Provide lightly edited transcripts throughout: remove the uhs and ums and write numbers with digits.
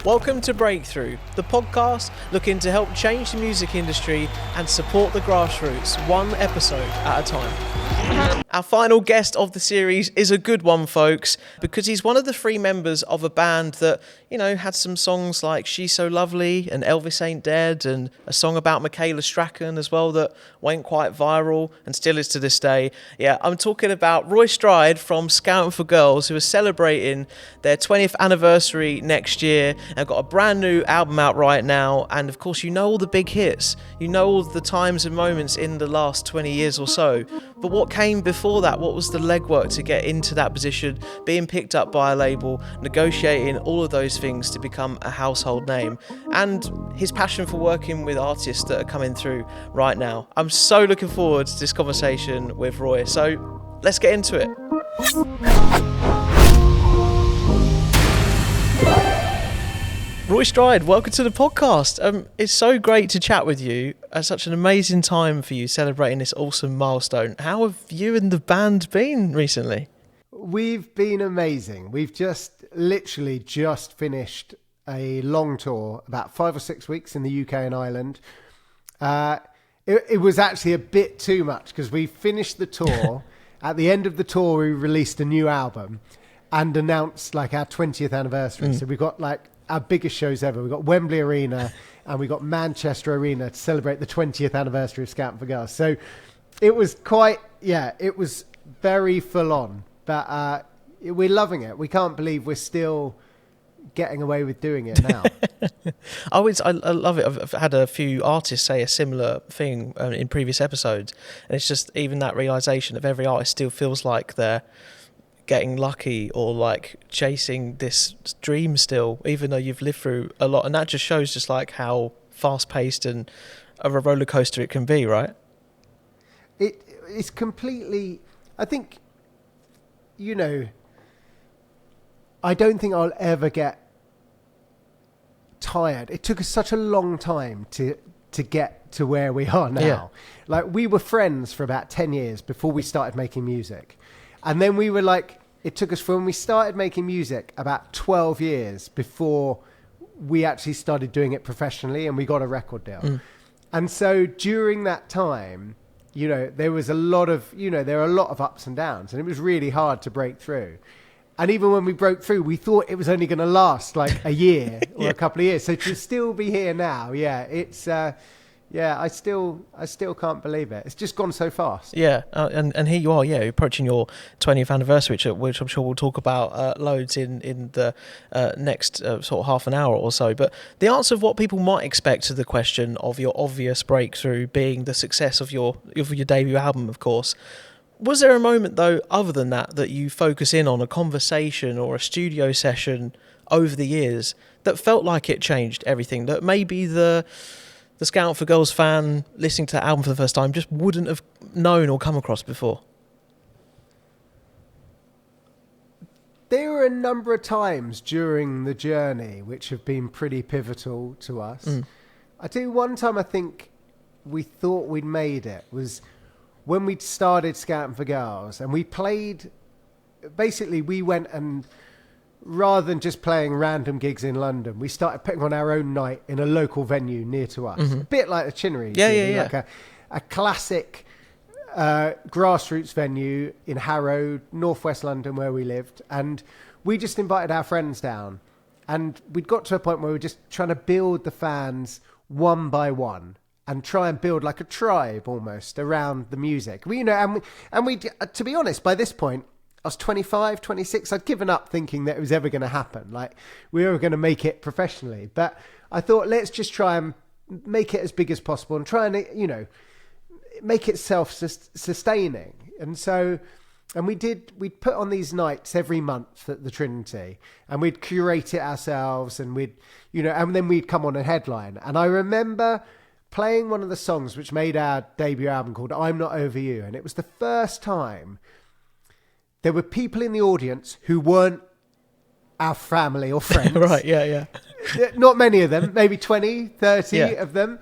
Welcome to Breakthrough, the podcast looking to help change the music industry and support the grassroots, one episode at a time. Our final guest of the series is a good one, folks, because he's one of the three members of a band that, had some songs like She's So Lovely and Elvis Ain't Dead, and a song about Michaela Strachan as well that went quite viral and still is to this day. Yeah, I'm talking about Roy Stride from Scouting for Girls, who are celebrating their 20th anniversary next year and have got a brand new album out right now. And of course, all the big hits, all the times and moments in the last 20 years or so. But what came before that? What was the legwork to get into that position, being picked up by a label, negotiating all of those things to become a household name, and his passion for working with artists that are coming through right now. I'm so looking forward to this conversation with Roy. So let's get into it. Roy Stride, welcome to the podcast. It's so great to chat with you at such an amazing time for you celebrating this awesome milestone. How have you and the band been recently? We've been amazing. We've literally just finished a long tour, about 5 or 6 weeks in the UK and Ireland. It was actually a bit too much because we finished the tour. At the end of the tour, we released a new album and announced our 20th anniversary. So we've got our biggest shows ever. We got Wembley Arena and we got Manchester Arena to celebrate the 20th anniversary of Scouting for Girls. So it was it was very full on, but we're loving it. We can't believe we're still getting away with doing it now. I love it. I've had a few artists say a similar thing in previous episodes. And it's just even that realization of every artist still feels like they're getting lucky or chasing this dream still, even though you've lived through a lot. And that just shows how fast paced and of a roller coaster it can be, right? It's completely, I think, I don't think I'll ever get tired. It took us such a long time to get to where we are now. Yeah. We were friends for about 10 years before we started making music. And then we were it took us from when we started making music about 12 years before we actually started doing it professionally and we got a record deal. And so during that time, there was a lot of, there are a lot of ups and downs, and it was really hard to break through. And even when we broke through, we thought it was only going to last a year or a couple of years. So to still be here now, it's, I still can't believe it. It's just gone so fast. Yeah, and here you are, approaching your 20th anniversary, which I'm sure we'll talk about loads in the next sort of half an hour or so. But the answer of what people might expect to the question of your obvious breakthrough being the success of your debut album, of course. Was there a moment, though, other than that you focus in on, a conversation or a studio session over the years that felt like it changed everything, that maybe the Scout for Girls fan listening to the album for the first time just wouldn't have known or come across before? There were a number of times during the journey which have been pretty pivotal to us. I tell you, one time I think we thought we'd made it was when we started Scouting for Girls, and we played, basically we went and, rather than just playing random gigs in London, we started putting on our own night in a local venue near to us. A bit like the Chinnery. A classic grassroots venue in Harrow, northwest London, where we lived. And we just invited our friends down. And we'd got to a point where we were just trying to build the fans one by one and try and build a tribe almost around the music. We, to be honest, by this point, I was 25, 26. I'd given up thinking that it was ever going to happen. We were going to make it professionally. But I thought, let's just try and make it as big as possible and try and, make it self-sustaining. And so, and we'd put on these nights every month at the Trinity, and we'd curate it ourselves, and and then we'd come on a headline. And I remember playing one of the songs which made our debut album called I'm Not Over You. And it was the first time there were people in the audience who weren't our family or friends. Right, yeah. Not many of them, maybe 20, 30 of them.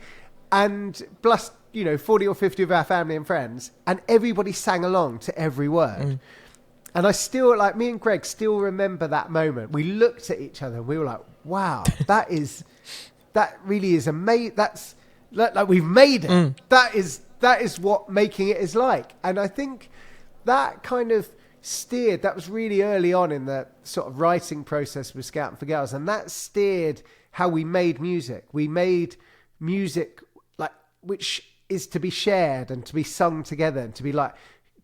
And plus, 40 or 50 of our family and friends. And everybody sang along to every word. And I still, like, me and Greg still remember that moment. We looked at each other and we were like, wow, that really is amazing. That's like we've made it. That is what making it is like. And I think that kind of that was really early on in the sort of writing process with Scouting for Girls. And that steered how we made music. We made music like, which is to be shared and to be sung together and to be like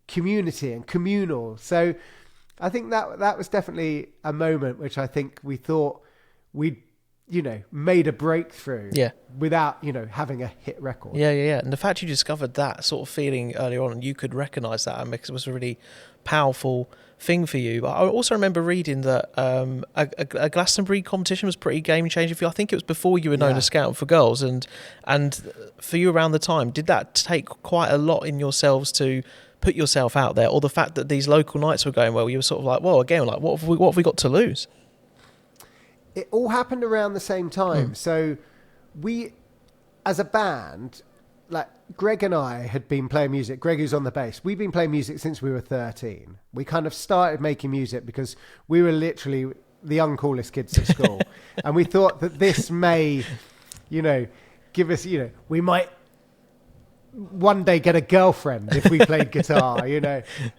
community and communal. So I think that was definitely a moment which I think we thought we'd, made a breakthrough without, having a hit record. Yeah. And the fact you discovered that sort of feeling early on and you could recognise that, because it was a really powerful thing for you. But I also remember reading that a Glastonbury competition was pretty game-changing for you. I think it was before you were known as Scouting for Girls. And for you around the time, did that take quite a lot in yourselves to put yourself out there? Or the fact that these local nights were going well, you were sort of like, well, again, like, what have we got to lose? It all happened around the same time. So we, as a band, like Greg and I had been playing music. Greg who's on the bass. We've been playing music since we were 13. We kind of started making music because we were literally the uncoolest kids at school. And we thought that this may, give us, we might one day get a girlfriend if we played guitar,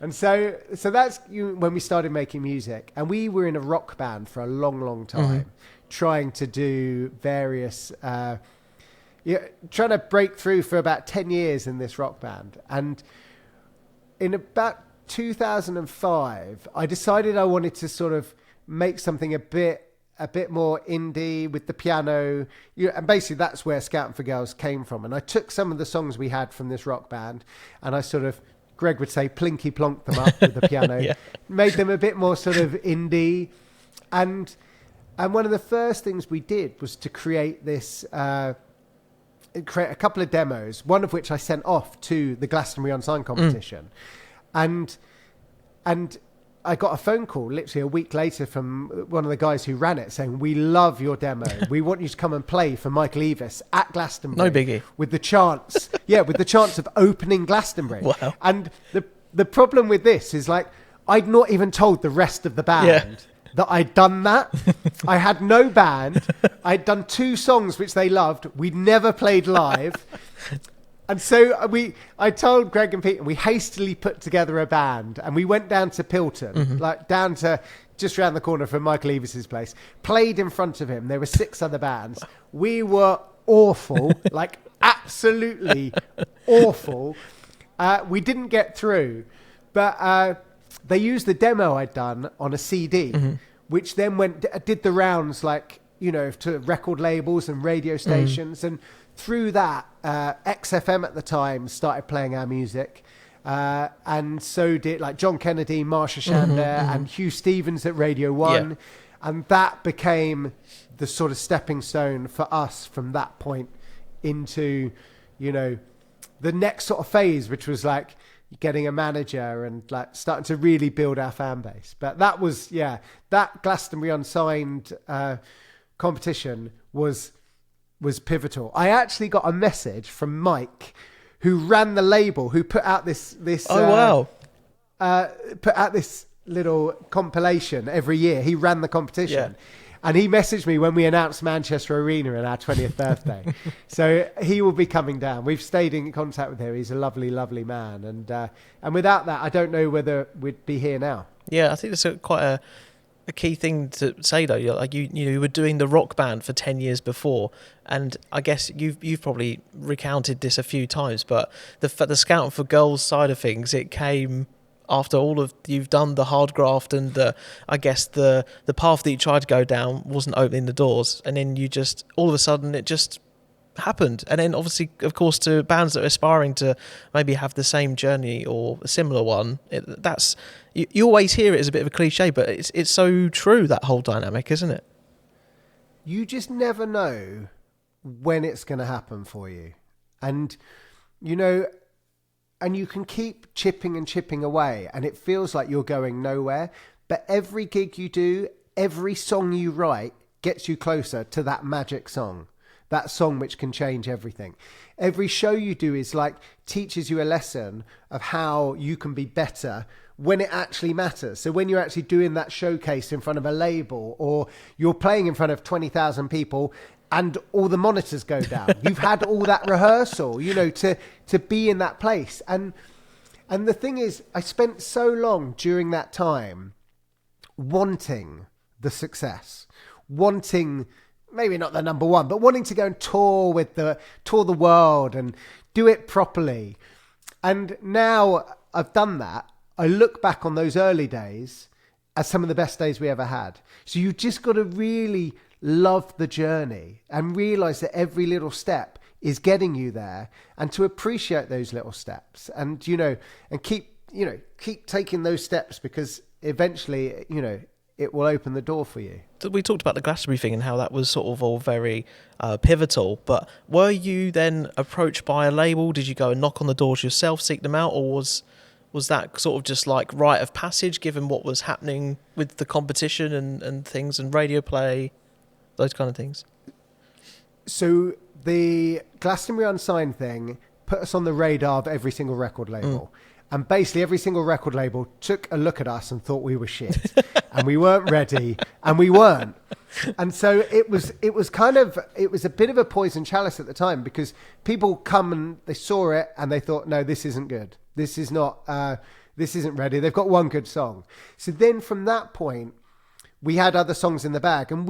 And so that's when we started making music. And we were in a rock band for a long, long time, trying to do various, trying to break through for about 10 years in this rock band. And in about 2005, I decided I wanted to sort of make something a bit more indie with the piano. And basically that's where Scouting for Girls came from. And I took some of the songs we had from this rock band and I sort of, Greg would say, plinky plonked them up with the piano, made them a bit more sort of indie. And one of the first things we did was to create this, create a couple of demos, one of which I sent off to the Glastonbury Unsigned competition. And I got a phone call literally a week later from one of the guys who ran it saying, we love your demo. We want you to come and play for Michael Elvis at Glastonbury. No biggie. With the chance of opening Glastonbury. Wow. And the problem with this is like, I'd not even told the rest of the band that I'd done that. I had no band. I'd done 2 songs which they loved. We'd never played live. And so I told Greg and Pete, and we hastily put together a band, and we went down to Pilton, like down to just around the corner from Michael Evis's place, played in front of him. There were 6 other bands. We were awful, like absolutely awful. We didn't get through, but they used the demo I'd done on a CD, which then did the rounds, like, to record labels and radio stations. And through that, XFM at the time started playing our music. And so did like John Kennedy, Marsha Shander, and Hugh Stevens at Radio 1. Yeah. And that became the sort of stepping stone for us from that point into, the next sort of phase, which was like getting a manager and like starting to really build our fan base. But that was, that Glastonbury Unsigned competition was pivotal. I actually got a message from Mike, who ran the label, who put out this put out this little compilation every year. He ran the competition. And he messaged me when we announced Manchester Arena in our 20th birthday. So he will be coming down. We've stayed in contact with him. He's a lovely, lovely man. And without that, I don't know whether we'd be here now. Yeah, I think that's quite a key thing to say though. Like you were doing the rock band for 10 years before, and I guess you've probably recounted this a few times, but the Scouting for Girls side of things, it came after all of you've done the hard graft and the path that you tried to go down wasn't opening the doors, and then you just all of a sudden it just happened. And then obviously, of course, to bands that are aspiring to maybe have the same journey or a similar one, you always hear it as a bit of a cliche, but it's so true, that whole dynamic, isn't it? You just never know when it's going to happen for you. And, and you can keep chipping and chipping away, and it feels like you're going nowhere. But every gig you do, every song you write gets you closer to that magic song. That song which can change everything. Every show you do is like teaches you a lesson of how you can be better when it actually matters. So when you're actually doing that showcase in front of a label, or you're playing in front of 20,000 people and all the monitors go down, you've had all that rehearsal, to be in that place. And the thing is, I spent so long during that time wanting the success, wanting, maybe not the number one, but wanting to go and tour the world and do it properly. And now I've done that. I look back on those early days as some of the best days we ever had. So you just got to really love the journey and realize that every little step is getting you there, and to appreciate those little steps, and and keep taking those steps, because eventually it will open the door for you. We talked about the Glastonbury thing and how that was sort of all very pivotal, but were you then approached by a label? Did you go and knock on the doors yourself, seek them out, or was that sort of just like rite of passage given what was happening with the competition and things and radio play, those kind of things? So the Glastonbury Unsigned thing put us on the radar of every single record label. And basically every single record label took a look at us and thought we were shit and we weren't ready, and we weren't. And so it was a bit of a poison chalice at the time, because people come and they saw it and they thought, no, this isn't good. This isn't ready. They've got one good song. So then from that point, we had other songs in the bag, and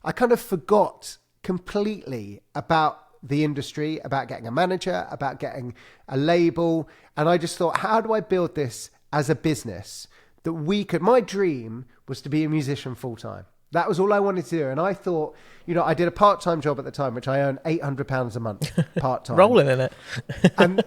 I kind of forgot completely about the industry, about getting a manager, about getting a label. And I just thought, how do I build this as a business that my dream was to be a musician full time. That was all I wanted to do. And I thought, I did a part-time job at the time, which I earned £800 a month part-time. Rolling in it. And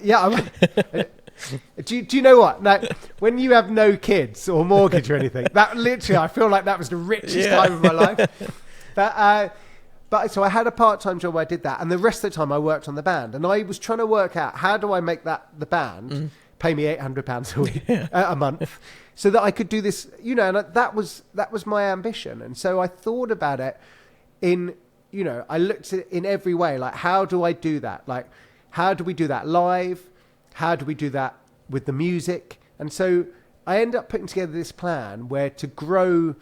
do you know what? Now, when you have no kids or mortgage or anything, that literally, I feel like that was the richest time of my life. But so I had a part-time job where I did that, and the rest of the time I worked on the band. And I was trying to work out, how do I make the band pay me £800 a week, a month, so that I could do this, and that was my ambition. And so I thought about it I looked at it in every way, like, how do I do that? Like, how do we do that live? How do we do that with the music? And so I ended up putting together this plan where to grow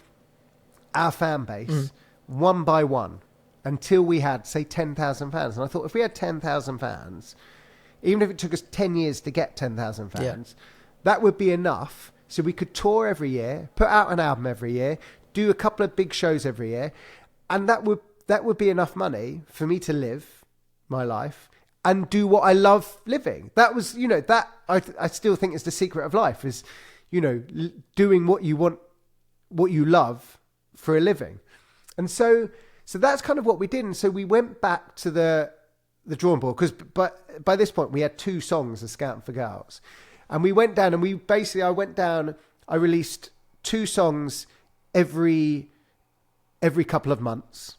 our fan base one by one, until we had, say, 10,000 fans. And I thought, if we had 10,000 fans, even if it took us 10 years to get 10,000 fans, that would be enough. So we could tour every year, put out an album every year, do a couple of big shows every year. And that would be enough money for me to live my life and do what I love living. That was, that I still think is the secret of life, is, doing what you want, what you love for a living. And so that's kind of what we did. And so we went back to the drawing board, because by this point we had 2 songs as Scouting for Girls. And we went down and I released 2 songs every couple of months.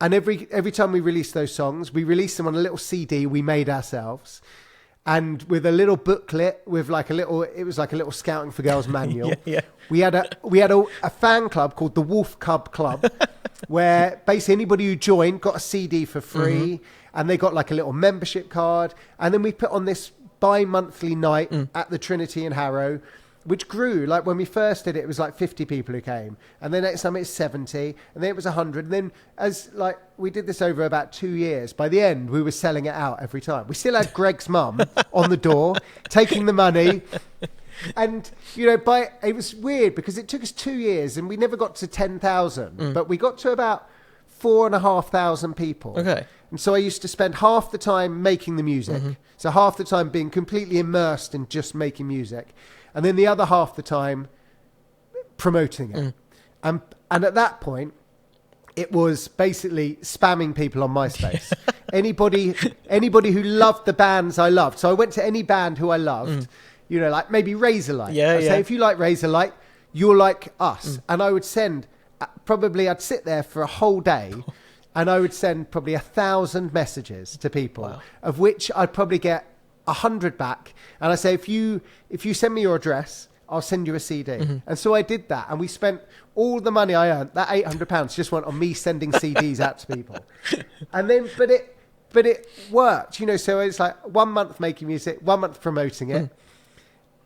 And every time we released those songs, we released them on a little CD we made ourselves, and with a little booklet with it was like a little Scouting for Girls manual. We had a fan club called the Wolf Cub Club, where basically anybody who joined got a CD for free, and they got like a little membership card. And then we put on this bi-monthly night at the Trinity in Harrow, which grew. Like, when we first did it, it was like 50 people who came, and then next time it's 70, and then it was 100. And then we did this over about 2 years. By the end, we were selling it out every time. We still had Greg's mum on the door taking the money. And, it was weird, because it took us 2 years and we never got to 10,000, but we got to about 4,500 people. Okay. And so I used to spend half the time making the music. So half the time being completely immersed in just making music. And then the other half the time promoting it. And at that point, it was basically spamming people on MySpace. Anybody who loved the bands I loved. So I went to any band who I loved, like maybe Razorlight. I'd say, if you like Razorlight, you're like us. And I would send, I'd sit there for a whole day, and I would send probably 1,000 messages to people, of which I'd probably get 100 back. And I say, if you send me your address, I'll send you a CD. And so I did that, and we spent all the money I earned, that £800 just went on me sending CDs out to people. And then, but it worked, so it's like 1 month making music, 1 month promoting it.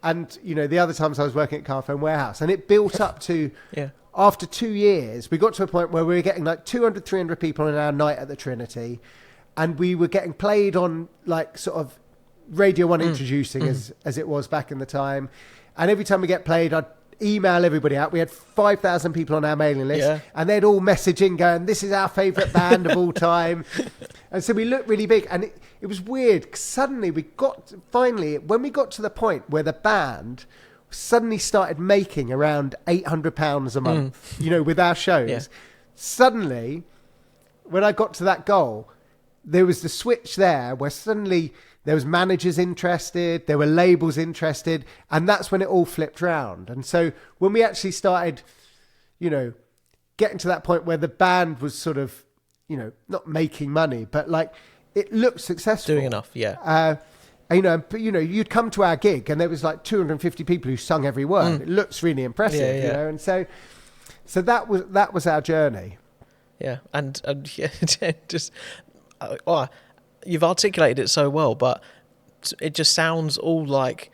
And, you know, the other times I was working at Carphone Warehouse, and it built up to, Yeah. after 2 years, we got to a point where we were getting like 200, 300 people in our night at the Trinity. And we were getting played on like sort of Radio 1 introducing as it was back in the time. And every time we get played, I'd email everybody out. We had 5,000 people on our mailing list, and they'd all message in going, this is our favourite band of all time. And so we looked really big, and it was weird. 'Cause suddenly when we got to the point where the band suddenly started making around £800 a month, you know, with our shows, suddenly when I got to that goal, there was the switch there where suddenly there was managers interested, there were labels interested, and that's when it all flipped round. And so when we actually started, you know, getting to that point where the band was sort of, you know, not making money, but like it looked successful. Doing enough, yeah. You know, but, you know, you'd come to our gig and there was like 250 people who sung every word. It looks really impressive, you know, and so that was our journey. Yeah, and yeah, just you've articulated it so well, but it just sounds all like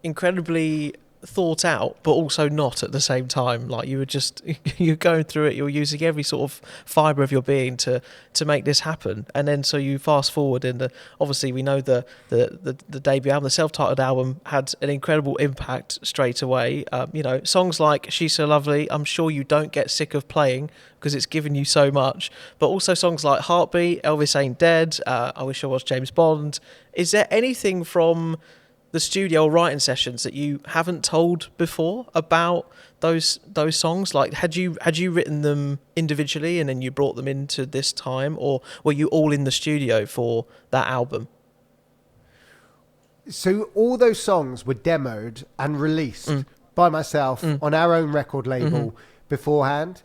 incredibly thought out, but also not at the same time. Like you're going through it, you're using every sort of fibre of your being to make this happen. And then so you fast forward, and obviously we know the debut album, the self-titled album, had an incredible impact straight away. You know, songs like She's So Lovely, I'm sure you don't get sick of playing because it's given you so much. But also songs like Heartbeat, Elvis Ain't Dead, I Wish I Was James Bond. Is there anything from the studio writing sessions that you haven't told before about those songs? Like, had you written them individually and then you brought them into this time, or were you all in the studio for that album? So all those songs were demoed and released by myself on our own record label beforehand.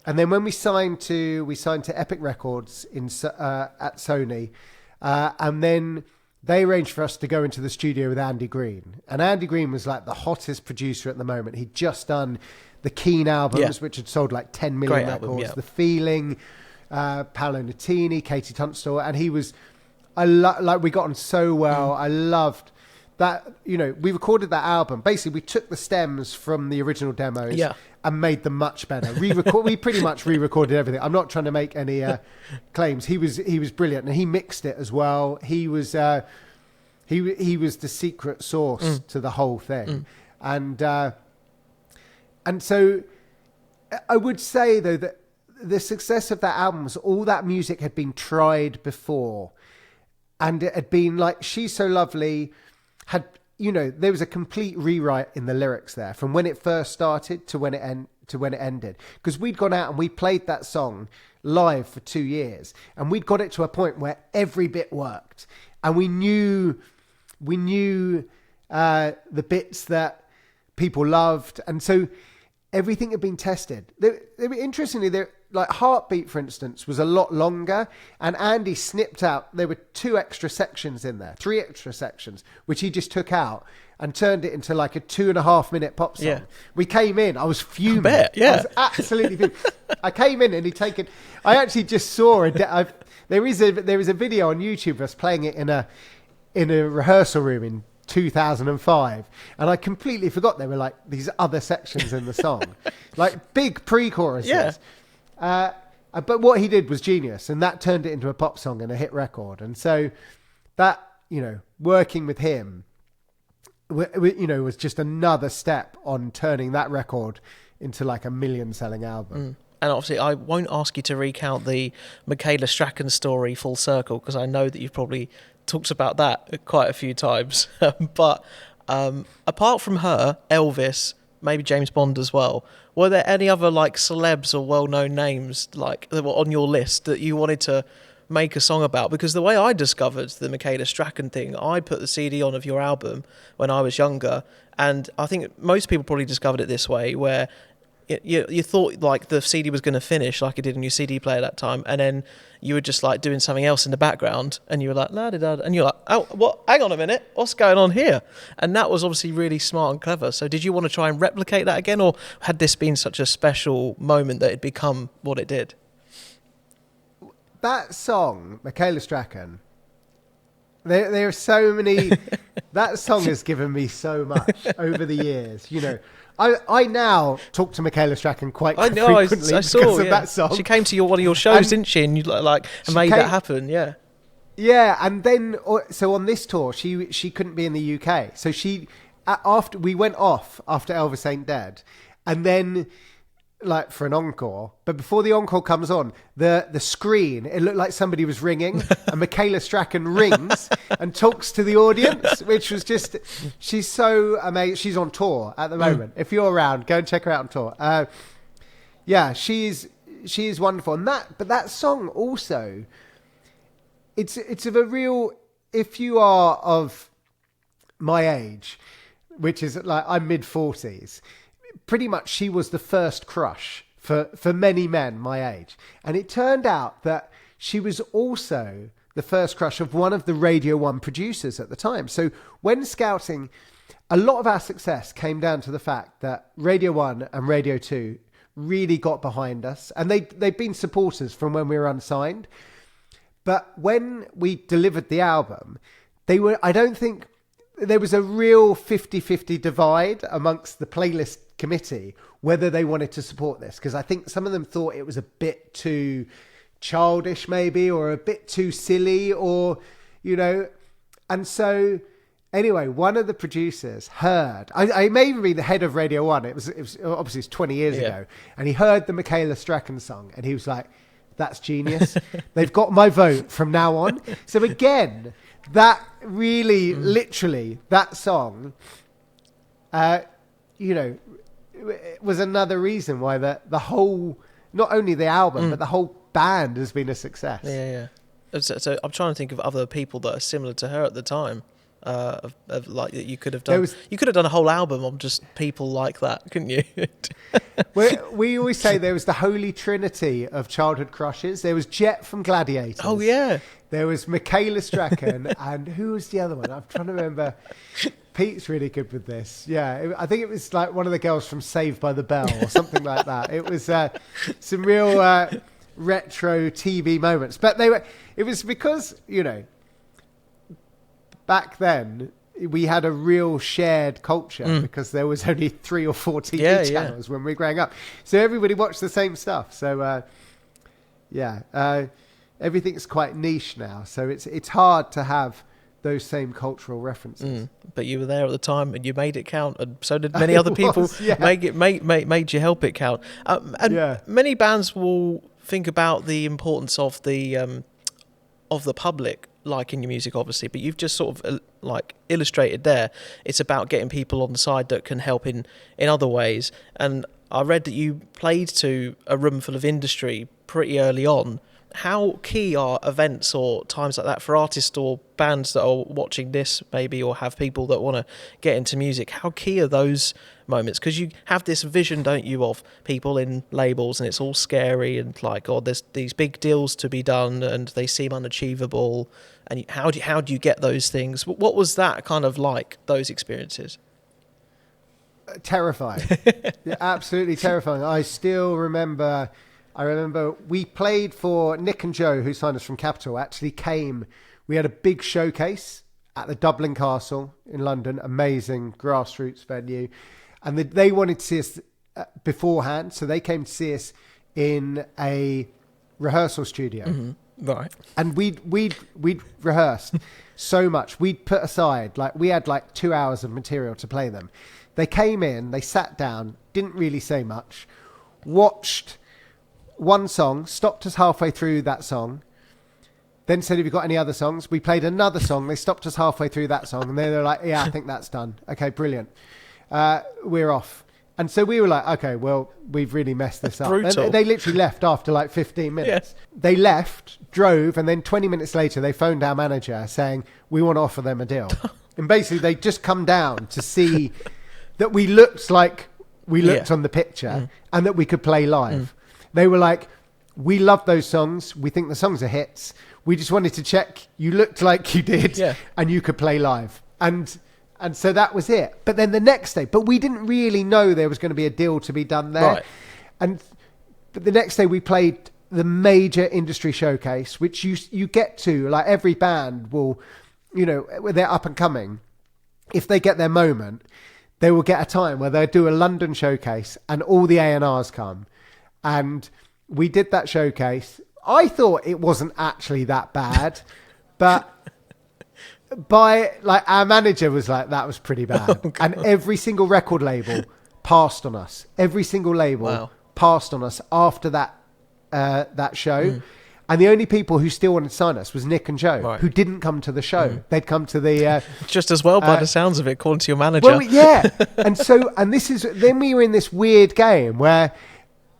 And then when we signed to Epic Records at Sony, and then they arranged for us to go into the studio with Andy Green. And Andy Green was like the hottest producer at the moment. He'd just done the Keen albums, which had sold like 10 million Great records. album, The Feeling, Paolo Nutini, Katie Tunstall. And he was, we got on so well. I loved that, you know, we recorded that album. Basically, we took the stems from the original demos and made them much better. We pretty much re-recorded everything. I'm not trying to make any claims. He was brilliant, and he mixed it as well. He was the secret sauce to the whole thing, and so I would say though that the success of that album was all that music had been tried before, and it had been like She's So Lovely had, you know, there was a complete rewrite in the lyrics there from when it first started to when it ended, because we'd gone out and we played that song live for 2 years, and we'd got it to a point where every bit worked, and we knew the bits that people loved, and so everything had been tested. Interestingly, like Heartbeat, for instance, was a lot longer, and Andy snipped out, there were 3 extra sections, which he just took out and turned it into like a 2.5 minute pop song. Yeah. We came in, I was fuming. I was absolutely fuming. I came in and I actually just saw there is a video on YouTube of us playing it in a rehearsal room in 2005, and I completely forgot there were like these other sections in the song, like big pre-choruses. But what he did was genius, and that turned it into a pop song and a hit record. And so that, you know, working with him, you know, was just another step on turning that record into like a million-selling album. And obviously, I won't ask you to recount the Michaela Strachan story full circle, because I know that you've probably talked about that quite a few times. But apart from her, Elvis, maybe James Bond as well, were there any other like celebs or well-known names like that were on your list that you wanted to make a song about? Because the way I discovered the Michaela Strachan thing, I put the CD on of your album when I was younger, and I think most people probably discovered it this way, where you thought like the CD was going to finish like it did in your CD player that time, and then you were just like doing something else in the background, and you were like la da da, and you're like, oh, what? Hang on a minute, what's going on here? And that was obviously really smart and clever. So did you want to try and replicate that again, or had this been such a special moment that it become what it did? That song, Michaela Strachan, there are so many. That song has given me so much over the years. I now talk to Michaela Strachan quite frequently I saw, because of that song. She came to one of your shows, didn't she? And you made that happen, yeah. Yeah, and then so on this tour, she couldn't be in the UK, so after we went off after Elvis Ain't Dead, and then for an encore. But before the encore comes on, the screen, it looked like somebody was ringing, and Michaela Strachan rings and talks to the audience, which was just, she's so amazing. She's on tour at the moment. If you're around, go and check her out on tour. Yeah, she is wonderful. But that song also, it's of a real, if you are of my age, which is I'm mid-40s, pretty much she was the first crush for many men my age. And it turned out that she was also the first crush of one of the Radio 1 producers at the time. So when scouting, a lot of our success came down to the fact that Radio 1 and Radio 2 really got behind us. And they've been supporters from when we were unsigned. But when we delivered the album, I don't think there was a real 50-50 divide amongst the playlist committee whether they wanted to support this, because I think some of them thought it was a bit too childish maybe, or a bit too silly, or and so anyway, one of the producers heard, I may even be the head of Radio 1, it was obviously it's 20 years ago, and he heard the Michaela Strachan song and he was like, that's genius. They've got my vote from now on. So again, that really, literally, that song, was another reason why the whole, not only the album, but the whole band has been a success. Yeah. So I'm trying to think of other people that are similar to her at the time. That you could have done. You could have done a whole album on just people like that, couldn't you? We always say there was the holy trinity of childhood crushes. There was Jet from Gladiators. Oh yeah. There was Michaela Strachan, and who was the other one? I'm trying to remember. Pete's really good with this. Yeah, I think it was like one of the girls from Saved by the Bell or something like that. It was some real retro TV moments, but it was because back then we had a real shared culture because there was only 3 or 4 TV channels when we were growing up, so everybody watched the same stuff. So everything's quite niche now, so it's hard to have those same cultural references. But you were there at the time and you made it count, and so did many other people. Made you help it count. Many bands will think about the importance of the public liking your music, obviously, but you've just sort of illustrated there. It's about getting people on the side that can help in other ways. And I read that you played to a room full of industry pretty early on. How key are events or times like that for artists or bands that are watching this maybe, or have people that want to get into music? How key are those moments? Because you have this vision, don't you, of people in labels, and it's all scary and there's these big deals to be done and they seem unachievable. And how do you get those things? What was that kind of like, those experiences? Terrifying. Absolutely terrifying. I remember we played for Nick and Joe, who signed us from Capitol, actually came. We had a big showcase at the Dublin Castle in London, amazing grassroots venue. And they wanted to see us beforehand, so they came to see us in a rehearsal studio. Mm-hmm. Right. And we'd rehearsed so much. We'd put aside, we had 2 hours of material to play them. They came in, they sat down, didn't really say much, watched one song, stopped us halfway through that song, then said, have you got any other songs? We played another song. They stopped us halfway through that song, and they were like, yeah, I think that's done. Okay, brilliant. We're off. And so we were like, okay, well, we've really messed this up. And they literally left after 15 minutes. Yeah. They left, drove, and then 20 minutes later, they phoned our manager saying, we want to offer them a deal. And basically, they'd just come down to see that we looked like we looked on the picture and that we could play live. They were like, we love those songs. We think the songs are hits. We just wanted to check you looked like you did and you could play live. And so that was it. But then the next day, but we didn't really know there was going to be a deal to be done there. Right. But the next day we played the major industry showcase, which you get to, every band will, when they're up and coming, if they get their moment, they will get a time where they'll do a London showcase and all the A&Rs come. And we did that showcase. I thought it wasn't actually that bad, but our manager was like, that was pretty bad. Oh, and every single record label passed on us. Every single label passed on us after that show. And the only people who still wanted to sign us was Nick and Joe, who didn't come to the show. They'd come to the... just as well, by the sounds of it, according to your manager. Well, yeah. Then we were in this weird game where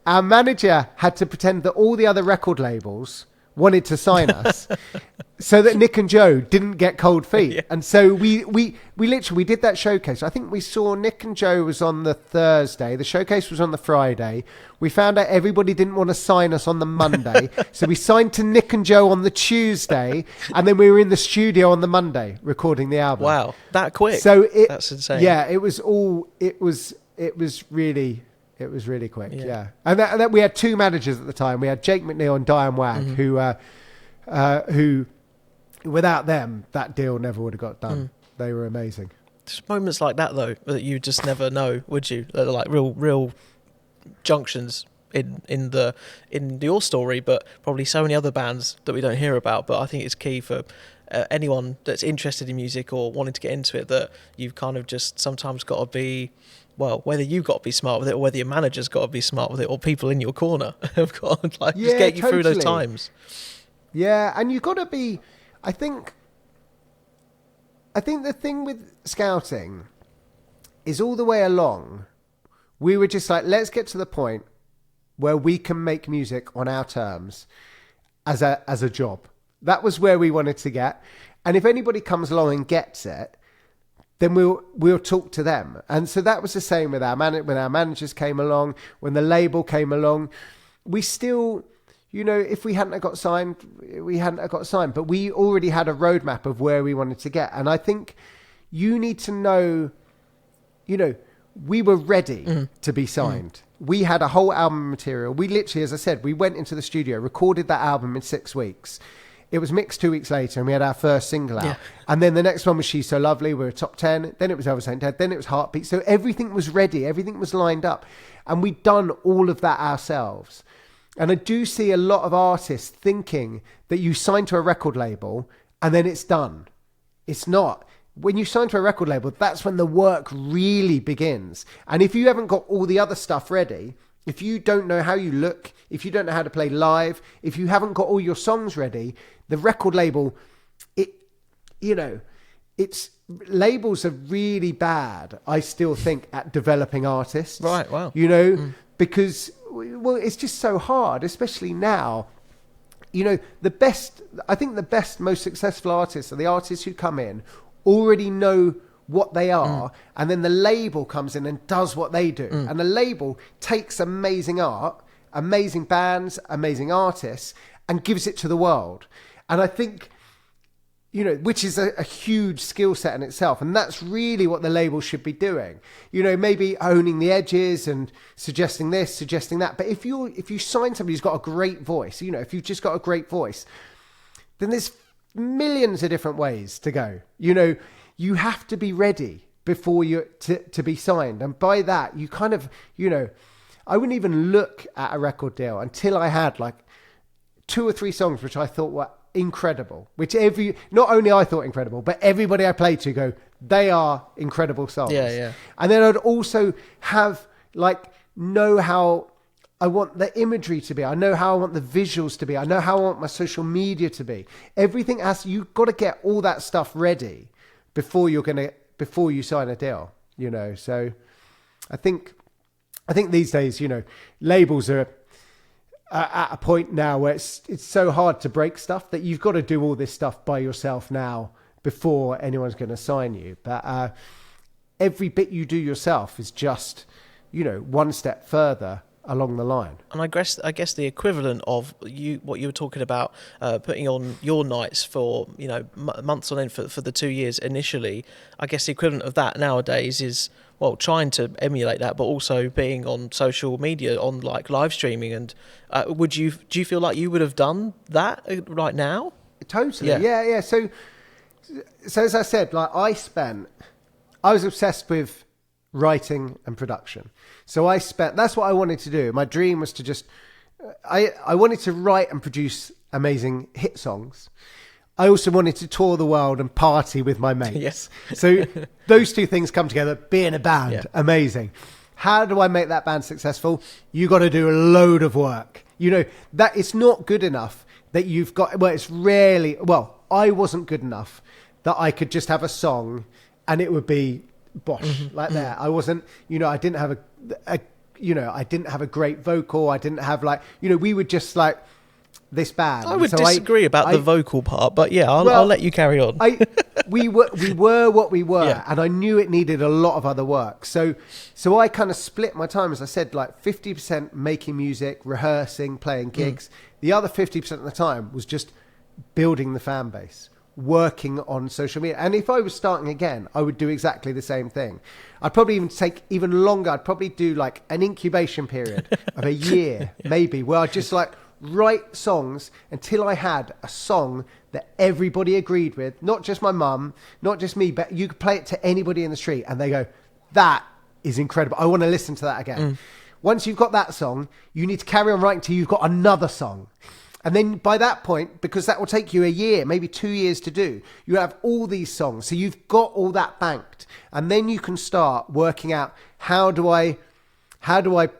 our manager had to pretend that all the other record labels wanted to sign us so that Nick and Joe didn't get cold feet. Yeah. And so we literally did that showcase. I think we saw Nick and Joe was on the Thursday. The showcase was on the Friday. We found out everybody didn't want to sign us on the Monday. So we signed to Nick and Joe on the Tuesday, and then we were in the studio on the Monday recording the album. Wow, that quick. That's insane. Yeah, it was really quick, yeah. And that we had two managers at the time. We had Jake McNeil and Diane Wag, who, without them, that deal never would have got done. They were amazing. Just moments like that, though, that you just never know, would you? Like real junctions in your story, but probably so many other bands that we don't hear about. But I think it's key for anyone that's interested in music or wanting to get into it, that you've kind of just sometimes got to be... Well, whether you've got to be smart with it or whether your manager's got to be smart with it or people in your corner have got to just get you through those times. Yeah, and you've got to be... I think the thing with scouting is all the way along, we were just like, let's get to the point where we can make music on our terms as a job. That was where we wanted to get. And if anybody comes along and gets it, then we'll talk to them. And so that was the same with when our managers came along, when the label came along. We still, if we hadn't have got signed, we hadn't have got signed. But we already had a roadmap of where we wanted to get. And I think you need to know, we were ready to be signed. We had a whole album material. We literally, as I said, we went into the studio, recorded that album in 6 weeks. It was mixed 2 weeks later and we had our first single out. Yeah. And then the next one was She's So Lovely. We were top 10. Then it was Elvis Ain't Dead. Then it was Heartbeat. So everything was ready. Everything was lined up. And we'd done all of that ourselves. And I do see a lot of artists thinking that you sign to a record label and then it's done. It's not. When you sign to a record label, that's when the work really begins. And if you haven't got all the other stuff ready... If you don't know how you look, if you don't know how to play live, if you haven't got all your songs ready, the record label, labels are really bad, I still think, at developing artists. Right, wow. Because, it's just so hard, especially now. The best, most successful artists are the artists who come in, already know what they are, and then the label comes in and does what they do. And the label takes amazing art, amazing bands, amazing artists, and gives it to the world. And I think, which is a huge skill set in itself. And that's really what the label should be doing. Maybe owning the edges and suggesting this, suggesting that. But if you sign somebody who's got a great voice, if you've just got a great voice, then there's millions of different ways to go. You have to be ready before to be signed. And by that, you kind of, I wouldn't even look at a record deal until I had like 2 or 3 songs which I thought were incredible, which not only I thought incredible, but everybody I played to go, they are incredible songs. Yeah. And then I'd also know how I want the imagery to be. I know how I want the visuals to be. I know how I want my social media to be. Everything you've got to get all that stuff ready before you sign a deal, So I think these days, labels are at a point now where it's so hard to break stuff that you've got to do all this stuff by yourself now before anyone's going to sign you. But every bit you do yourself is just, one step further along the line. And I guess the equivalent of what you were talking about, putting on your nights for months on end for the 2 years initially. I guess the equivalent of that nowadays is trying to emulate that, but also being on social media, on like live streaming. And do you feel like you would have done that right now? Totally, yeah. So as I said, I spent I was obsessed with writing and production. So that's what I wanted to do. My dream was to just, I wanted to write and produce amazing hit songs. I also wanted to tour the world and party with my mates. Yes. So those two things come together, be in a band, Yeah. amazing. How do I make that band successful? You got to do a load of work. You know, that it's not good enough that you've got, I wasn't good enough that I could just have a song and it would be bosh like that. I wasn't, I didn't have I didn't have a great vocal. I didn't have we were just like this band. I would disagree about the vocal part, but yeah, I'll let you carry on. We were what we were, Yeah. and I knew it needed a lot of other work. So I kind of split my time, as I said, like 50% making music, rehearsing, playing gigs. The other 50% of the time was just building the fan base, working on social media. And if I was starting again, I would do exactly the same thing. I'd probably even take even longer. I'd probably do like an incubation period of a year, maybe, where I'd just write songs until I had a song that everybody agreed with, not just my mum, not just me, but you could play it to anybody in the street and they go, that is incredible. I want to listen to that again. Once you've got that song, you need to carry on writing till you've got another song. And then by that point, because that will take you a year, maybe 2 years to do, you have all these songs. So you've got all that banked. And then you can start working out, how do I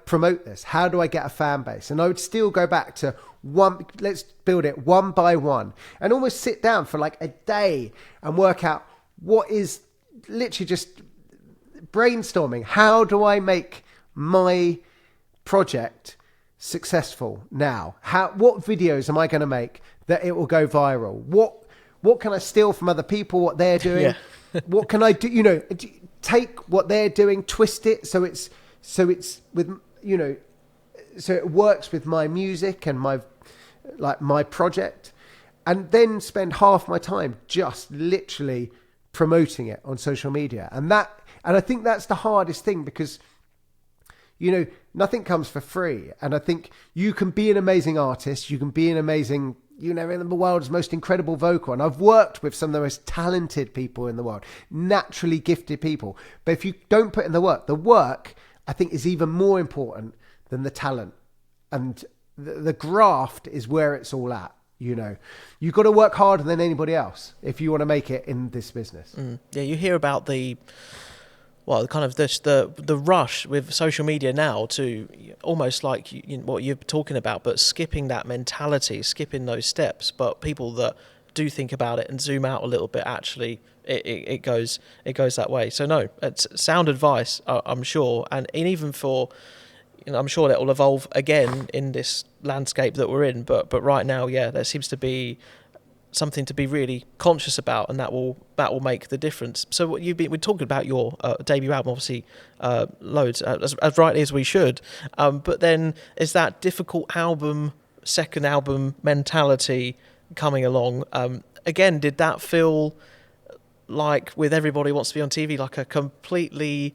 promote this? How do I get a fan base? And I would still go back to let's build it one by one and almost sit down for like a day and work out what is literally just brainstorming. How do I make my project successful now? What videos am I going to make that it will go viral? What can I steal from other people, what they're doing? Yeah. What can I do? Take what they're doing, twist it so it's with, so it works with my music and my project, and then spend half my time just literally promoting it on social media. And I think that's the hardest thing, because, nothing comes for free. And I think you can be an amazing artist. You can be an amazing, in the world's most incredible vocal. And I've worked with some of the most talented people in the world, naturally gifted people. But if you don't put in the work, I think, is even more important than the talent. And the graft is where it's all at. You've got to work harder than anybody else if you want to make it in this business. Yeah, you hear about the rush with social media now to almost like what you're talking about, but skipping that mentality, skipping those steps. But people that do think about it and zoom out a little bit, actually, it goes that way. So no, it's sound advice, I'm sure, and even for, I'm sure that will evolve again in this landscape that we're in. But right now, yeah, there seems to be something to be really conscious about, and that will make the difference. So what we're talking about your debut album, obviously, loads, as rightly as we should. But then is that difficult second album mentality coming along? Again, did that feel like, with Everybody Wants to Be on TV, like a completely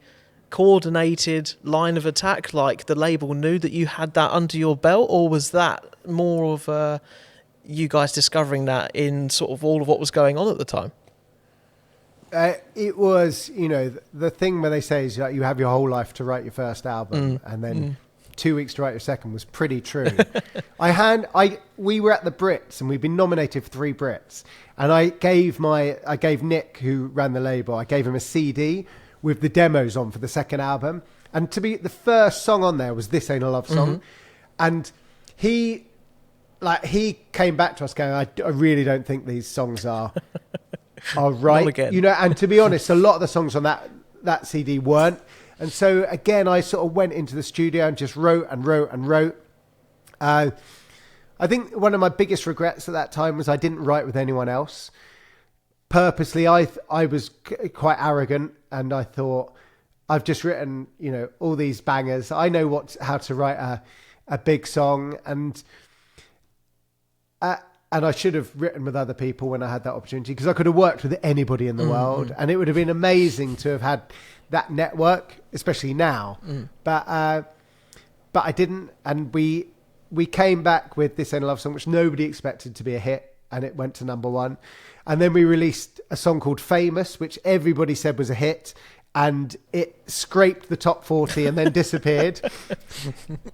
coordinated line of attack, like the label knew that you had that under your belt, or was that more of you guys discovering that in sort of all of what was going on at the time? It was, the thing where they say is you have your whole life to write your first album, and then 2 weeks to write your second was pretty true. We were at the Brits, and we'd been nominated for 3 Brits, and I gave Nick, who ran the label, I gave him a CD with the demos on for the second album, and the first song on there was This Ain't a Love Song, and he came back to us going, I really don't think these songs are right. Again. And to be honest, a lot of the songs on that CD weren't. And so again, I sort of went into the studio and just wrote and wrote and wrote. I think one of my biggest regrets at that time was I didn't write with anyone else. Purposely, I was quite arrogant, and I thought, I've just written, all these bangers. I know how to write a big song, and I should have written with other people when I had that opportunity, because I could have worked with anybody in the world, and it would have been amazing to have had that network, especially now. But I didn't, and we came back with This Ain't a Love Song, which nobody expected to be a hit, and it went to number 1. And then we released a song called Famous, which everybody said was a hit, and it scraped the top 40 and then disappeared.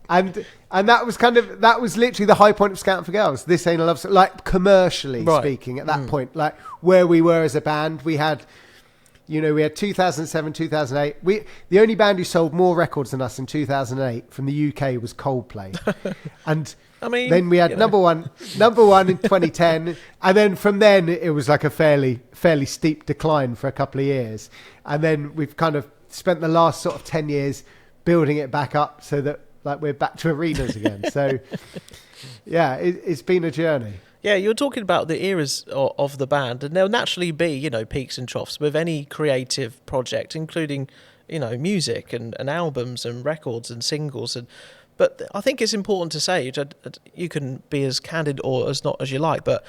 and that was literally the high point of Scouting for Girls. This Ain't a Love Song, like commercially speaking at that point, like where we were as a band. We had 2007, 2008. The only band who sold more records than us in 2008 from the UK was Coldplay. And then we had number one in 2010. And then from then it was like a fairly steep decline for a couple of years. And then we've kind of spent the last sort of 10 years building it back up so that like we're back to arenas again. So yeah, it's been a journey. Yeah, you're talking about the eras of the band, and there'll naturally be, peaks and troughs with any creative project, including, music and albums and records and singles. But I think it's important to say, you can be as candid or as not as you like, but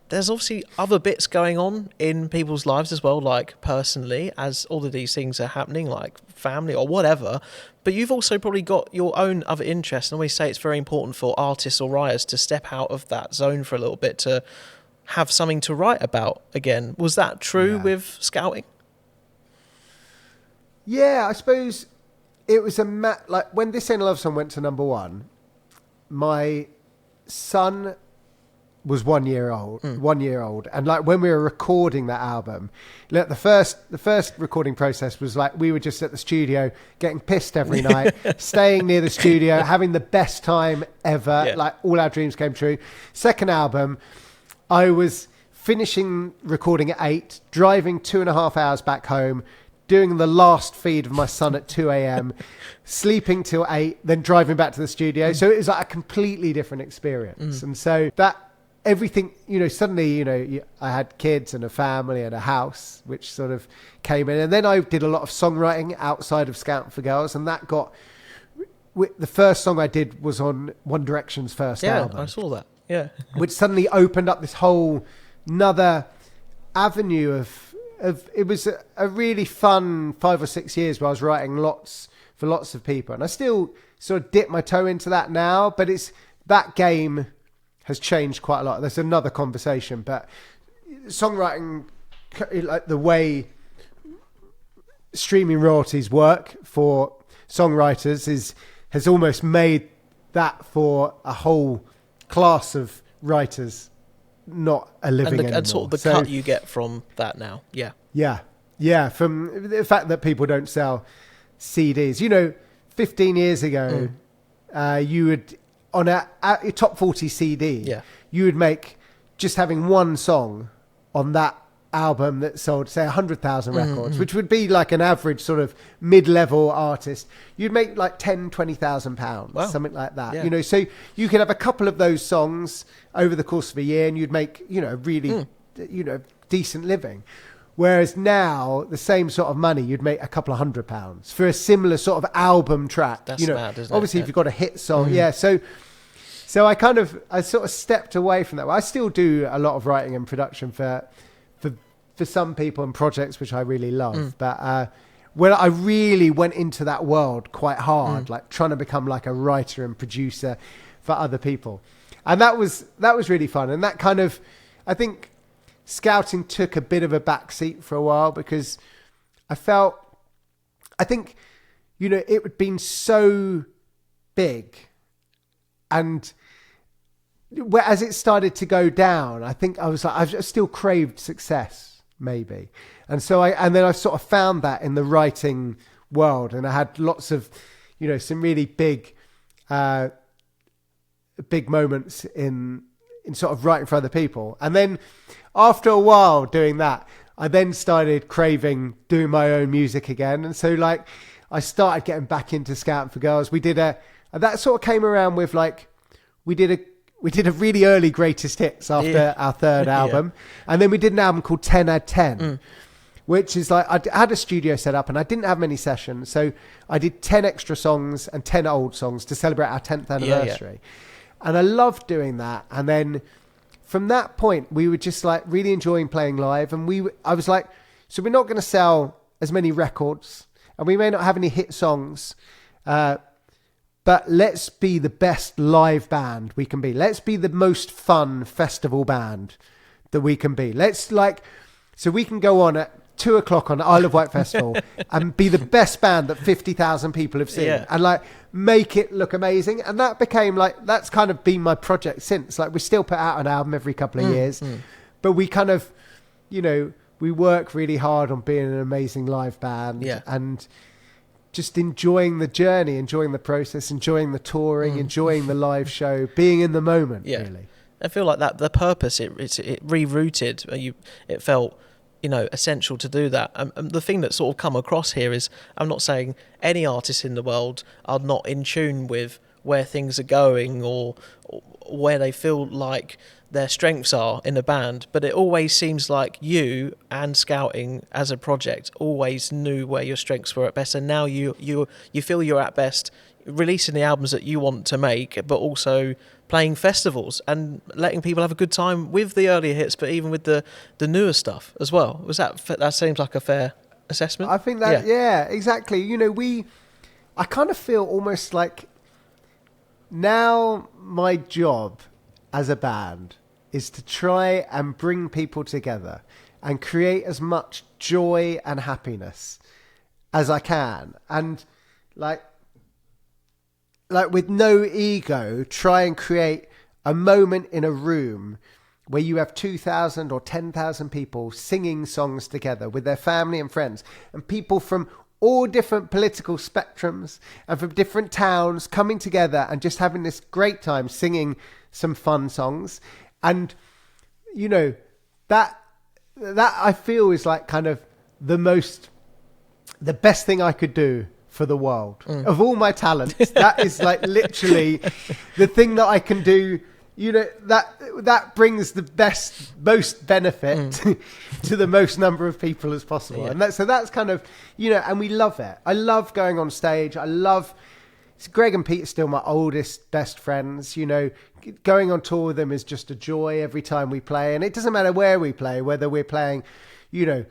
there's obviously other bits going on in people's lives as well, like personally, as all of these things are happening, like family or whatever. But you've also probably got your own other interests. And I always say it's very important for artists or writers to step out of that zone for a little bit to have something to write about again. Was that true with Scouting? Yeah, I suppose it was like when This Ain't a Love Song went to number one, my son was 1 year old, and like when we were recording that album, like the first recording process was like we were just at the studio getting pissed every night, staying near the studio, having the best time ever. Like all our dreams came true. Second album, I was finishing recording at 8, driving 2.5 hours back home, doing the last feed of my son at 2 a.m, sleeping till 8, then driving back to the studio. So it was like a completely different experience. And so that everything, suddenly, I had kids and a family and a house, which sort of came in. And then I did a lot of songwriting outside of Scouting for Girls. And that the first song I did was on One Direction's first album. Yeah, I saw that. Yeah. Which suddenly opened up this whole another avenue of it was a really fun 5 or 6 years where I was writing for lots of people. And I still sort of dip my toe into that now, but that game has changed quite a lot. There's another conversation, but songwriting, like the way streaming royalties work for songwriters has almost made that for a whole class of writers not a living anymore. And sort of the cut you get from that now. Yeah. From the fact that people don't sell CDs. 15 years ago, you would, on a top 40 CD, you would make, just having one song on that album that sold, say, 100,000 records, which would be like an average sort of mid-level artist, you'd make like 10, 20,000 pounds, something like that. Yeah. So you could have a couple of those songs over the course of a year and you'd make, really, decent living. Whereas now, the same sort of money, you'd make a couple of £100 for a similar sort of album track. That's mad, isn't it? Obviously, if you've got a hit song, So I sort of stepped away from that. I still do a lot of writing and production for some people and projects which I really love. But when I really went into that world quite hard, like trying to become like a writer and producer for other people, and that was really fun. And that kind of, I think, Scouting took a bit of a backseat for a while because I think, it had been so big. And as it started to go down, I think I was like, I've still craved success, maybe. And so then I sort of found that in the writing world. And I had lots of, some really big moments in sort of writing for other people. And then after a while doing that, I then started craving doing my own music again. And so like, I started getting back into Scouting for Girls. That sort of came around with like, we did a really early greatest hits after our third album. And then we did an album called 10 Add 10, which is like, I had a studio set up and I didn't have many sessions. So I did 10 extra songs and 10 old songs to celebrate our 10th anniversary. And I loved doing that. And then from that point, we were just like really enjoying playing live. And I was like, so we're not going to sell as many records and we may not have any hit songs, but let's be the best live band we can be. Let's be the most fun festival band that we can be. So we can go on at 2:00 on Isle of Wight Festival and be the best band that 50,000 people have seen and like make it look amazing. And that became like, that's kind of been my project since. Like we still put out an album every couple of years, but we kind of, you know, we work really hard on being an amazing live band and just enjoying the journey, enjoying the process, enjoying the touring, enjoying the live show, being in the moment, really. I feel like that the purpose, it rerouted. It felt, you know, essential to do that. And the thing that sort of come across here is, I'm not saying any artists in the world are not in tune with where things are going or where they feel like their strengths are in a band, but it always seems like you and Scouting as a project always knew where your strengths were at best, and now you feel you're at best releasing the albums that you want to make, but also playing festivals and letting people have a good time with the earlier hits, but even with the newer stuff as well. Was that seems like a fair assessment? I think that exactly. You know, I kind of feel almost like now my job as a band is to try and bring people together and create as much joy and happiness as I can, and like with no ego, try and create a moment in a room where you have 2,000 or 10,000 people singing songs together with their family and friends, and people from all different political spectrums and from different towns coming together and just having this great time singing some fun songs. And, you know, that I feel is like kind of the best thing I could do for the world. Of all my talents, that is like literally the thing that I can do. You know, that brings the most benefit to the most number of people as possible. And that's kind of, you know, and we love it. I love going on stage. Greg and Pete are still my oldest, best friends. You know, going on tour with them is just a joy every time we play. And it doesn't matter where we play, whether we're playing, you know,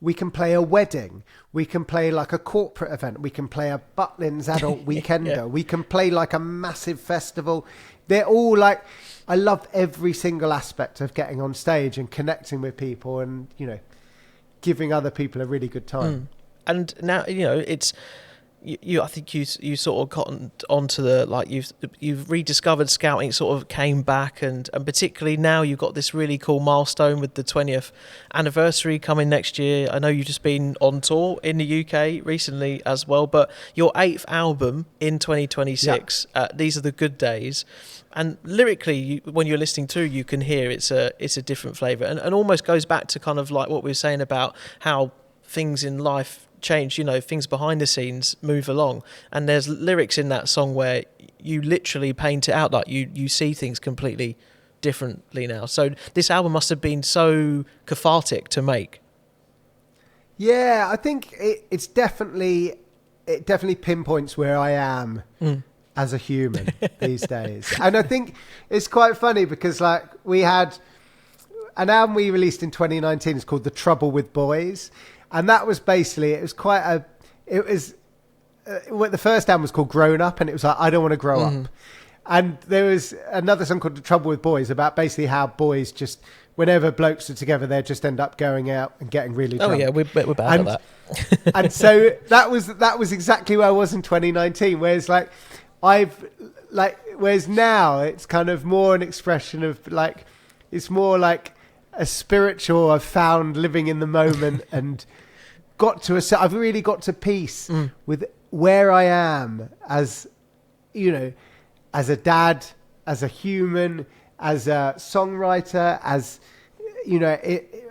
we can play a wedding, we can play like a corporate event, we can play a Butlins adult weekender, we can play like a massive festival. They're all like, I love every single aspect of getting on stage and connecting with people and, you know, giving other people a really good time. And now, you know, it's, I think you sort of got onto the, like, you've rediscovered Scouting. It sort of came back, and particularly now you've got this really cool milestone with the 20th anniversary coming next year. I know you've just been on tour in the UK recently as well, but your 8th album in 2026, These Are the Good Days, and lyrically, when you're listening through, you can hear it's a different flavour, and almost goes back to kind of like what we were saying about how things in life change, you know, things behind the scenes move along, and there's lyrics in that song where you literally paint it out, like you see things completely differently now. So this album must have been so cathartic to make. Yeah, I think it definitely pinpoints where I am as a human these days. And I think it's quite funny because, like, we had an album we released in 2019, it's called The Trouble with Boys. And that was basically, the first album was called Grown Up, and it was like, I don't want to grow up. And there was another song called The Trouble with Boys about basically how boys just, whenever blokes are together, they just end up going out and getting really drunk. Oh yeah, we're bad at that. And so that was exactly where I was in 2019, whereas whereas now it's kind of more an expression of like, it's more like a spiritual, I've found living in the moment and I've really got to peace with where I am as, you know, as a dad, as a human, as a songwriter, as, you know,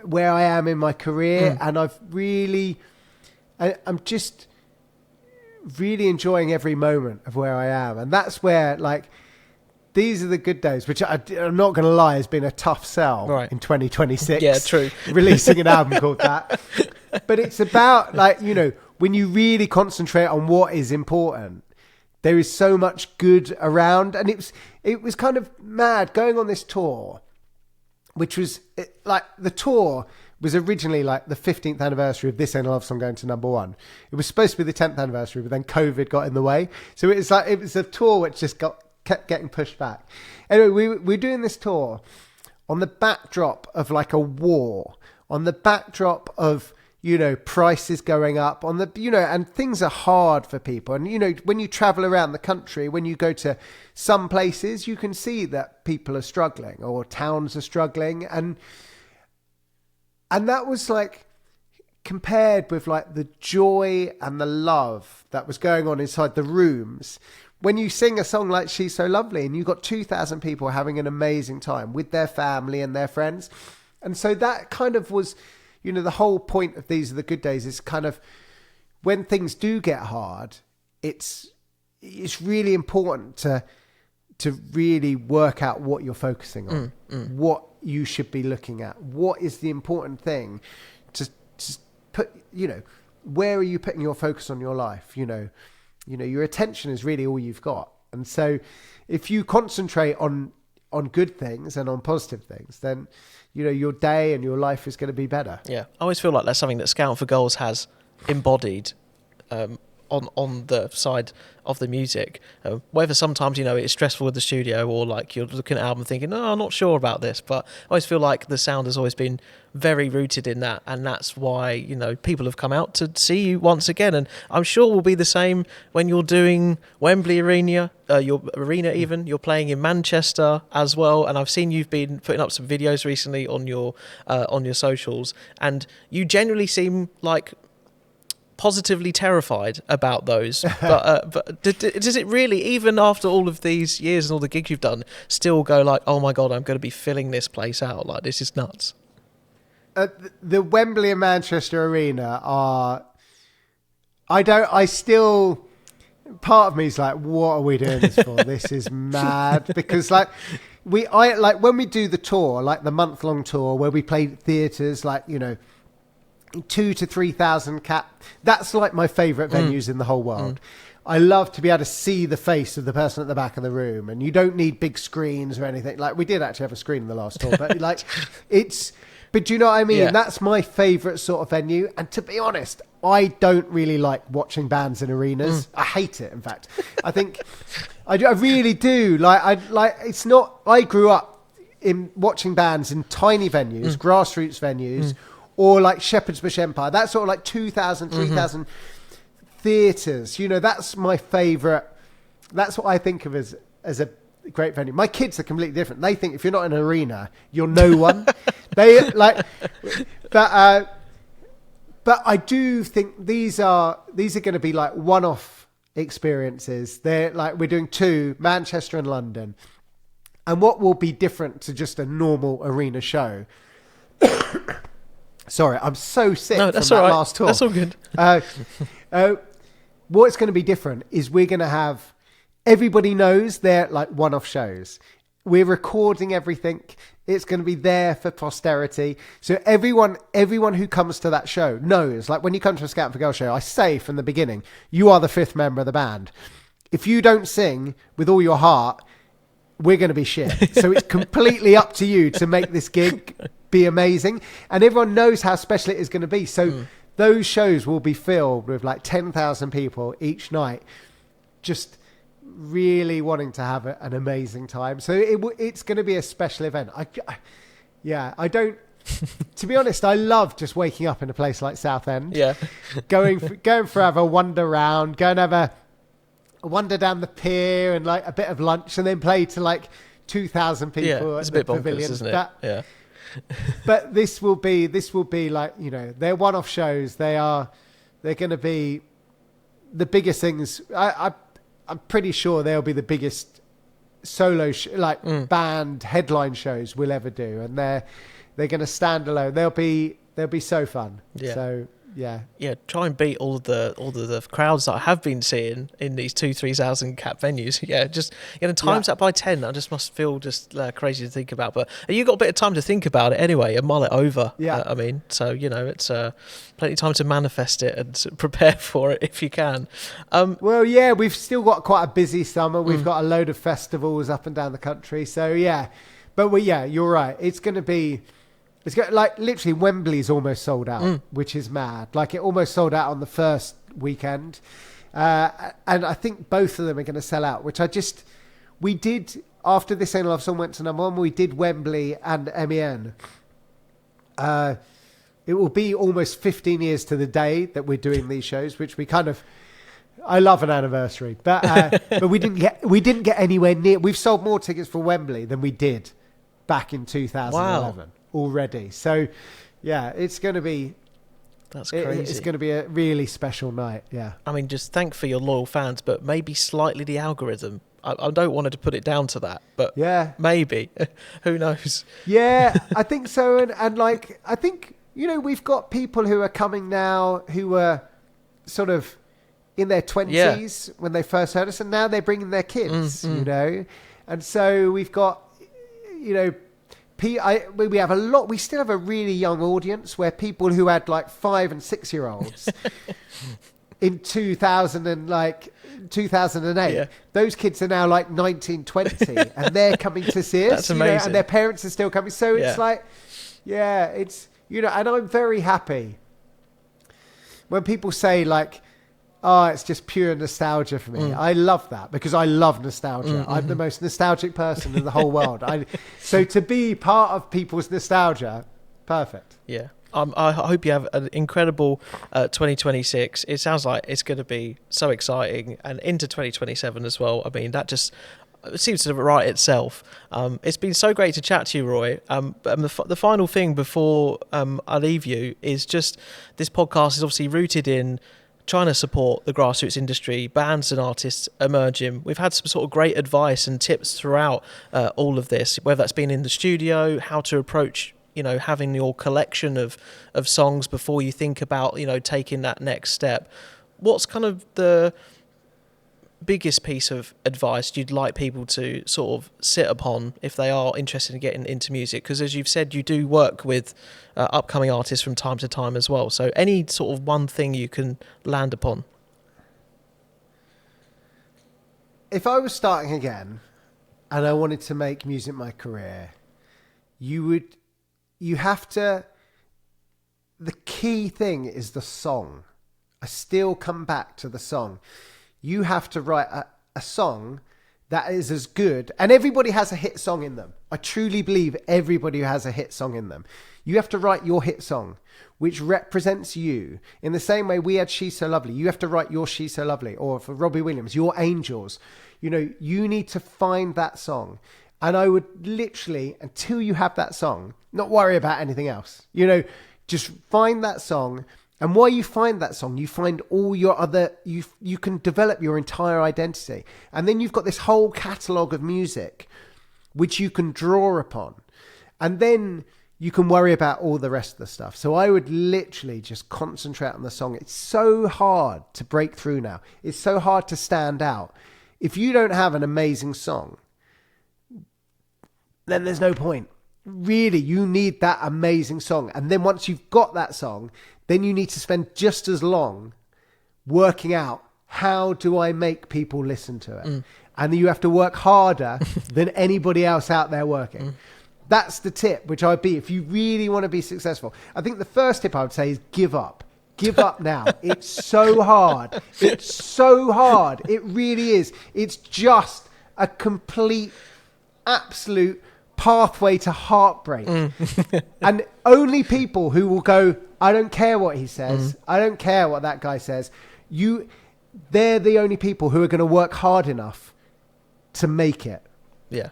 where I am in my career. And I'm just really enjoying every moment of where I am. And that's where, like, These Are the Good Days, which I'm not going to lie, has been a tough sell in 2026. Yeah, true. Releasing an album called that. But it's about, like, you know, when you really concentrate on what is important, there is so much good around. And it was kind of mad going on this tour, which was like, the tour was originally like the 15th anniversary of This Ain't a Love Song going to #1. It was supposed to be the 10th anniversary, but then COVID got in the way. So it was a tour which just kept getting pushed back. Anyway, we're doing this tour on the backdrop of like a war, on the backdrop of, prices going up on the, and things are hard for people. And, when you travel around the country, when you go to some places, you can see that people are struggling or towns are struggling. And that was like compared with like the joy and the love that was going on inside the rooms. When you sing a song like She's So Lovely and you've got 2,000 people having an amazing time with their family and their friends. And so that kind of was, the whole point of These Are the Good Days is kind of when things do get hard, it's really important to really work out what you're focusing on, what you should be looking at, what is the important thing to put, where are you putting your focus on your life? Your attention is really all you've got. And so if you concentrate on good things and on positive things, then, your day and your life is going to be better. Yeah. I always feel like that's something that Scout for Goals has embodied on the side of the music. Whether sometimes, it's stressful with the studio or like you're looking at an album thinking, no, I'm not sure about this. But I always feel like the sound has always been very rooted in that. And that's why, people have come out to see you once again. And I'm sure will be the same when you're doing Wembley Arena, you're playing in Manchester as well. And I've seen you've been putting up some videos recently on your socials. And you generally seem like positively terrified about those, but does it really, even after all of these years and all the gigs you've done, still go like, oh my god, I'm going to be filling this place out, like this is nuts? The Wembley and Manchester Arena are, part of me is like, what are we doing this for? This is mad. Because when we do the tour, like the month-long tour where we play theatres, like 2,000 to 3,000 cap. That's like my favourite venues in the whole world. I love to be able to see the face of the person at the back of the room, and you don't need big screens or anything. Like we did actually have a screen in the last tour, but but do you know what I mean? Yeah. That's my favourite sort of venue. And to be honest, I don't really like watching bands in arenas. I hate it. In fact, I think I really do. It's not. I grew up in watching bands in tiny venues, grassroots venues. Or like Shepherd's Bush Empire, that's sort of like 2,000, 3,000 theatres. That's my favourite. That's what I think of as a great venue. My kids are completely different. They think if you're not in an arena, you're no one. But I do think these are going to be like one-off experiences. They're like, we're doing 2, Manchester and London. And what will be different to just a normal arena show? Sorry, I'm so sick from that last tour. That's all good. What's going to be different is we're going to have, everybody knows they're like one-off shows. We're recording everything. It's going to be there for posterity. So everyone who comes to that show knows, like when you come to a Scout for Girls show, I say from the beginning, you are the 5th member of the band. If you don't sing with all your heart, we're going to be shit. So it's completely up to you to make this gig be amazing. And everyone knows how special it is going to be. So those shows will be filled with like 10,000 people each night, just really wanting to have an amazing time. So it's going to be a special event. I don't, to be honest, I love just waking up in a place like Southend. Yeah. going for have a wander round, go and have a wander down the pier and like a bit of lunch and then play to like 2,000 people at the pavilion. Isn't it? Yeah. But this will be like, they're one-off shows. They're going to be the biggest things. I'm pretty sure they'll be the biggest solo band headline shows we'll ever do, and they're going to stand alone. They'll be so fun. Yeah. So yeah. Try and beat all of the crowds that I have been seeing in these 2,000-3,000 cap venues. Yeah, just times that by 10. I just must feel just crazy to think about. But you got a bit of time to think about it anyway and mull it over. Yeah, I mean, so it's plenty of time to manifest it and prepare for it if you can. Well, yeah, we've still got quite a busy summer. We've got a load of festivals up and down the country. So yeah, but you're right. It's going to be. It's got like literally Wembley's almost sold out, which is mad. Like it almost sold out on the first weekend. And I think both of them are going to sell out, which we did after This Ain't a Love Song went to #1, we did Wembley and MEN. it will be almost 15 years to the day that we're doing these shows, which we kind of, I love an anniversary, but we didn't get anywhere near. We've sold more tickets for Wembley than we did back in 2011 already. So yeah, it's going to be, that's crazy. It's going to be a really special night. Yeah. I mean, just thank for your loyal fans, but maybe slightly the algorithm. I don't want to put it down to that, but yeah, maybe. Who knows? Yeah, I think so. And like, I think, you know, we've got people who are coming now who were sort of in their 20s when they first heard us, and now they're bringing their kids, you know. And so we've got, you know, we have a lot. We still have a really young audience where people who had like 5 and 6 year olds in 2008, those kids are now like 19, 20, and they're coming to see us. That's amazing. You know, and their parents are still coming. So it's like, it's, you know, and I'm very happy when people say like, oh, it's just pure nostalgia for me. I love that because I love nostalgia. I'm the most nostalgic person in the whole world. So to be part of people's nostalgia, perfect. Yeah. I hope you have an incredible 2026. It sounds like it's going to be so exciting, and into 2027 as well. I mean, that just seems to write itself. It's been so great to chat to you, Roy. The final thing before I leave you is just this podcast is obviously rooted in trying to support the grassroots industry, bands and artists emerging. We've had some sort of great advice and tips throughout all of this, whether that's been in the studio, how to approach, you know, having your collection of songs before you think about, you know, taking that next step. What's kind of the biggest piece of advice you'd like people to sort of sit upon if they are interested in getting into music? Because as you've said, you do work with upcoming artists from time to time as well. So any sort of one thing you can land upon? If I was starting again and I wanted to make music my career, the key thing is the song. I still come back to the song. You have to write a song that is as good, and everybody has a hit song in them. I truly believe everybody has a hit song in them. You have to write your hit song, which represents you. In the same way we had She's So Lovely, you have to write your She's So Lovely, or for Robbie Williams, your Angels. You know, you need to find that song. And I would literally, until you have that song, not worry about anything else. You know, just find that song. And while you find that song, you find all your other, you can develop your entire identity. And then you've got this whole catalogue of music, which you can draw upon. And then you can worry about all the rest of the stuff. So I would literally just concentrate on the song. It's so hard to break through now. It's so hard to stand out. If you don't have an amazing song, then there's no point. Really, you need that amazing song. And then once you've got that song, then you need to spend just as long working out, how do I make people listen to it? And you have to work harder than anybody else out there working. That's the tip, which I'd be, if you really want to be successful. I think the first tip I would say is give up. Give up now. It's so hard. It's so hard. It really is. It's just a complete, absolute pathway to heartbreak. And only people who will go, I don't care what he says. I don't care what that guy says. They're the only people who are going to work hard enough to make it. Yeah.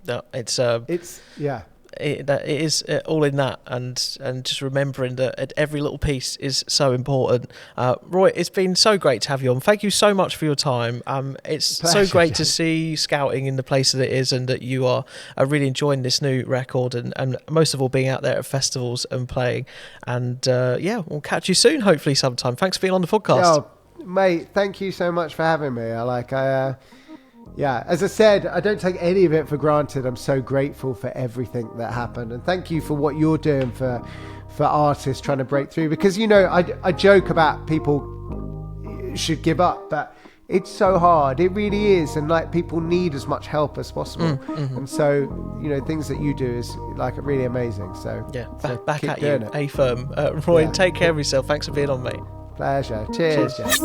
No, it is all in that, and just remembering that every little piece is so important. Roy, it's been so great to have you on. Thank you so much for your time. It's pleasure, so great to see Scouting in the place that it is, and that you are really enjoying this new record, and most of all being out there at festivals and playing. And we'll catch you soon, hopefully sometime. Thanks for being on the podcast. Oh, mate, thank you so much for having me. As I said, I don't take any of it for granted. I'm so grateful for everything that happened. And thank you for what you're doing for artists trying to break through. Because, you know, I joke about people should give up, but it's so hard. It really is. And like, people need as much help as possible. And so, you know, things that you do is like really amazing. So back at you, A-firm. Roy, take care of yourself. Thanks for being on, mate. Pleasure. Cheers. Jeff.